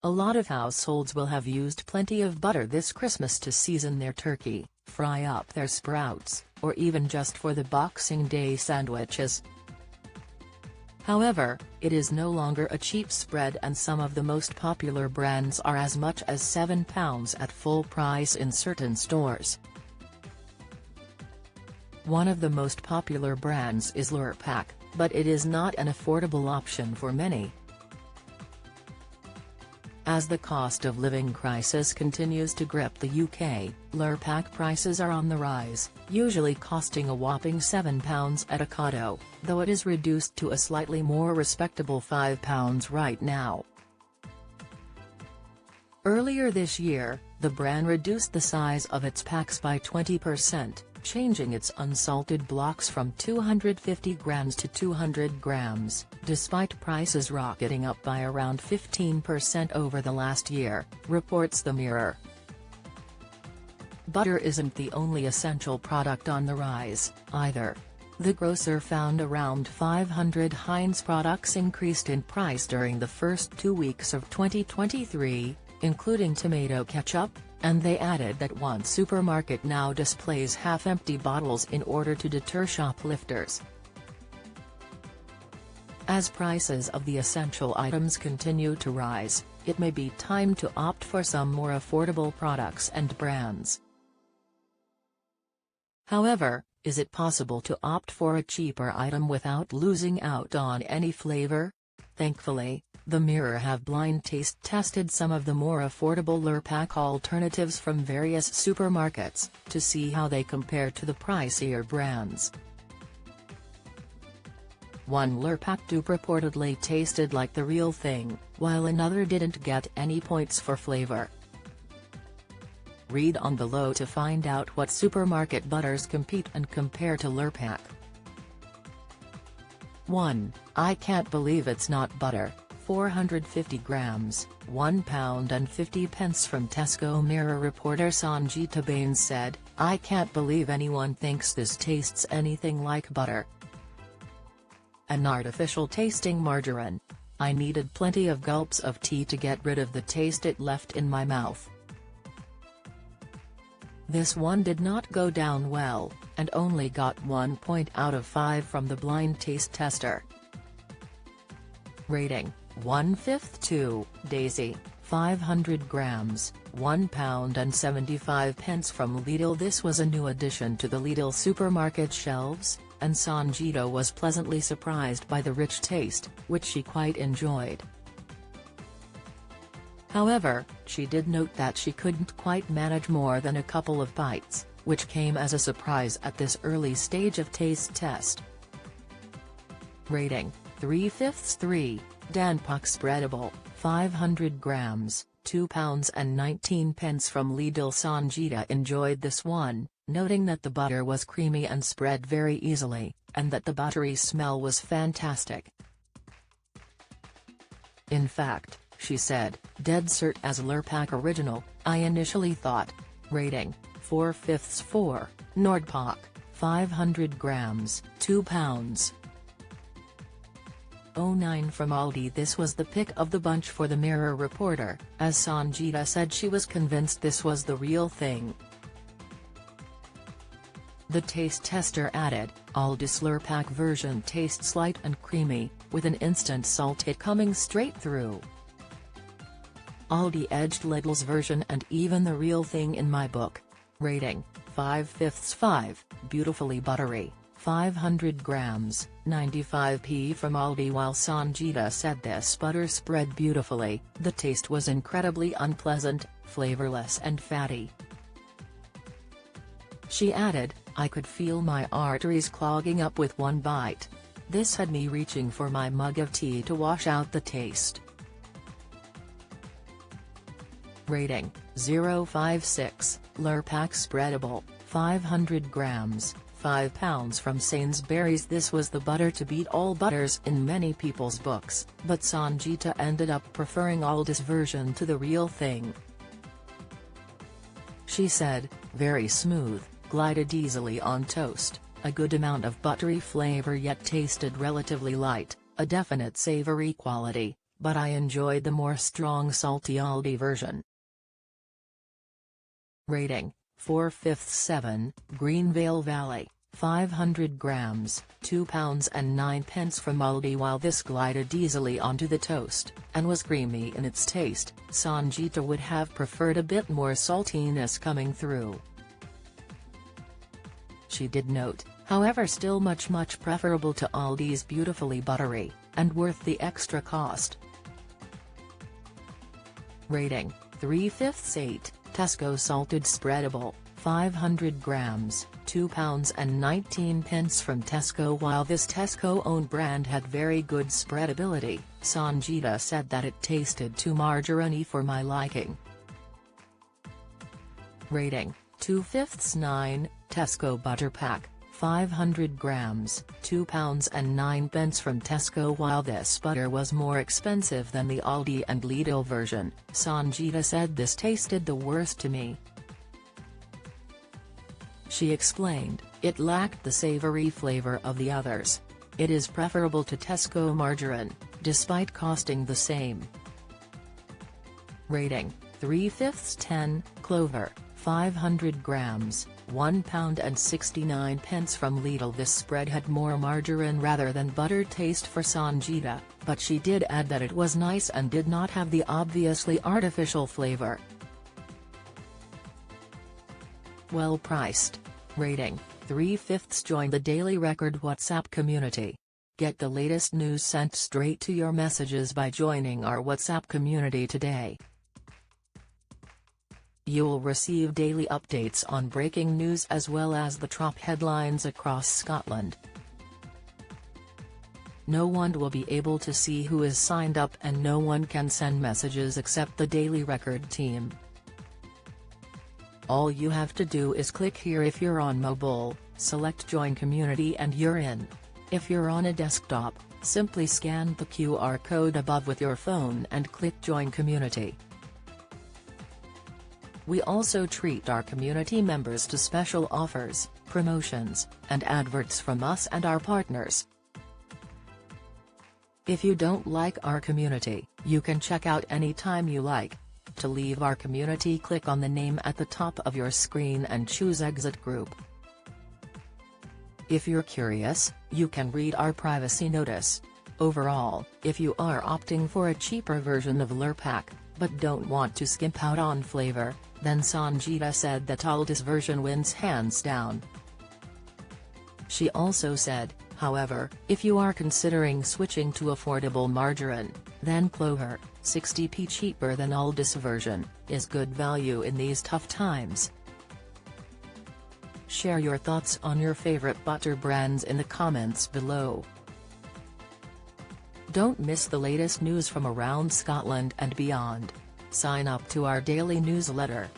A lot of households will have used plenty of butter this Christmas to season their turkey, fry up their sprouts, or even just for the Boxing Day sandwiches. However, it is no longer a cheap spread, and some of the most popular brands are as much as £7 at full price in certain stores. One of the most popular brands is Lurpak, but it is not an affordable option for many. As the cost of living crisis continues to grip the UK, Lurpak prices are on the rise, usually costing a whopping £7 at Ocado, though it is reduced to a slightly more respectable £5 right now. Earlier this year, the brand reduced the size of its packs by 20%, changing its unsalted blocks from 250 grams to 200 grams, despite prices rocketing up by around 15% over the last year, reports The Mirror. Butter isn't the only essential product on the rise, either. The grocer found around 500 Heinz products increased in price during the first 2 weeks of 2023, including tomato ketchup, and they added that one supermarket now displays half-empty bottles in order to deter shoplifters. As prices of the essential items continue to rise, it may be time to opt for some more affordable products and brands. However, is it possible to opt for a cheaper item without losing out on any flavor? Thankfully, The Mirror have blind taste tested some of the more affordable Lurpak alternatives from various supermarkets, to see how they compare to the pricier brands. One Lurpak dupe reportedly tasted like the real thing, while another didn't get any points for flavor. Read on below to find out what supermarket butters compete and compare to Lurpak. 1. I can't believe it's not butter. 450 grams, £1.50 from Tesco. Mirror reporter Sangeeta Bains said, "I can't believe anyone thinks this tastes anything like butter. An artificial tasting margarine. I needed plenty of gulps of tea to get rid of the taste it left in my mouth. This one did not go down well, and only got 1 point out of 5 from the blind taste tester." Rating: 1/5 to Daisy, 500 grams, £1.75 from Lidl. This was a new addition to the Lidl supermarket shelves, and Sangeeta was pleasantly surprised by the rich taste, which she quite enjoyed. However, she did note that she couldn't quite manage more than a couple of bites, which came as a surprise at this early stage of taste test. Rating: 3/5 3, Lurpak spreadable, 500 grams, £2.19 from Lidl. Sangeeta enjoyed this one, noting that the butter was creamy and spread very easily, and that the buttery smell was fantastic. In fact, she said, "Dead cert as Lurpak original, I initially thought." Rating: 4/5 4, Lurpak, 500 grams, £2.09 from Aldi. This was the pick of the bunch for the Mirror reporter, as Sangeeta said she was convinced this was the real thing. The taste tester added, "Aldi's Lurpak version tastes light and creamy, with an instant salt hit coming straight through. Aldi edged Lidl's version and even the real thing in my book." Rating: 5/5 5, beautifully buttery, 500 grams, 95p from Aldi. While Sangeeta said this butter spread beautifully, the taste was incredibly unpleasant, flavorless and fatty. She added, "I could feel my arteries clogging up with one bite. This had me reaching for my mug of tea to wash out the taste." Rating: 0.56, Lurpak spreadable, 500 grams, £5 from Sainsbury's. This was the butter to beat all butters in many people's books, but Sangeeta ended up preferring Aldi's version to the real thing. She said, "Very smooth, glided easily on toast, a good amount of buttery flavor yet tasted relatively light, a definite savory quality, but I enjoyed the more strong salty Aldi version. Rating: 4/5 7, Greenvale Valley, 500 grams, £2.09 from Aldi. While this glided easily onto the toast, and was creamy in its taste, Sangeeta would have preferred a bit more saltiness coming through. She did note, however, still much preferable to Aldi's beautifully buttery, and worth the extra cost. Rating: 3/5 8, Tesco Salted Spreadable, 500 grams, £2.19 from Tesco. While this Tesco-owned brand had very good spreadability, Sangeeta said that it tasted too margarine-y for my liking. Rating: 2/5 9, Tesco Butter Pack, 500 grams, £2.09 from Tesco. While this butter was more expensive than the Aldi and Lidl version, Sangeeta said this tasted the worst to me. She explained, it lacked the savory flavor of the others. It is preferable to Tesco margarine, despite costing the same. Rating: 3/5 10, Clover, 500 grams, £1.69 from Lidl. This spread had more margarine rather than butter taste for Sangeeta, but she did add that it was nice and did not have the obviously artificial flavor. Well priced. Rating: 3/5. Join the Daily Record WhatsApp community. Get the latest news sent straight to your messages by joining our WhatsApp community today. You'll receive daily updates on breaking news as well as the top headlines across Scotland. No one will be able to see who is signed up, and no one can send messages except the Daily Record team. All you have to do is click here if you're on mobile, select Join Community and you're in. If you're on a desktop, simply scan the QR code above with your phone and click Join Community. We also treat our community members to special offers, promotions, and adverts from us and our partners. If you don't like our community, you can check out anytime you like. To leave our community, click on the name at the top of your screen and choose Exit Group. If you're curious, you can read our privacy notice. Overall, if you are opting for a cheaper version of Lurpak, but don't want to skimp out on flavor, then Sangeeta said that Aldi's version wins hands down. She also said, however, if you are considering switching to affordable margarine, then Clover, 60p cheaper than Aldi's version, is good value in these tough times. Share your thoughts on your favorite butter brands in the comments below. Don't miss the latest news from around Scotland and beyond. Sign up to our daily newsletter,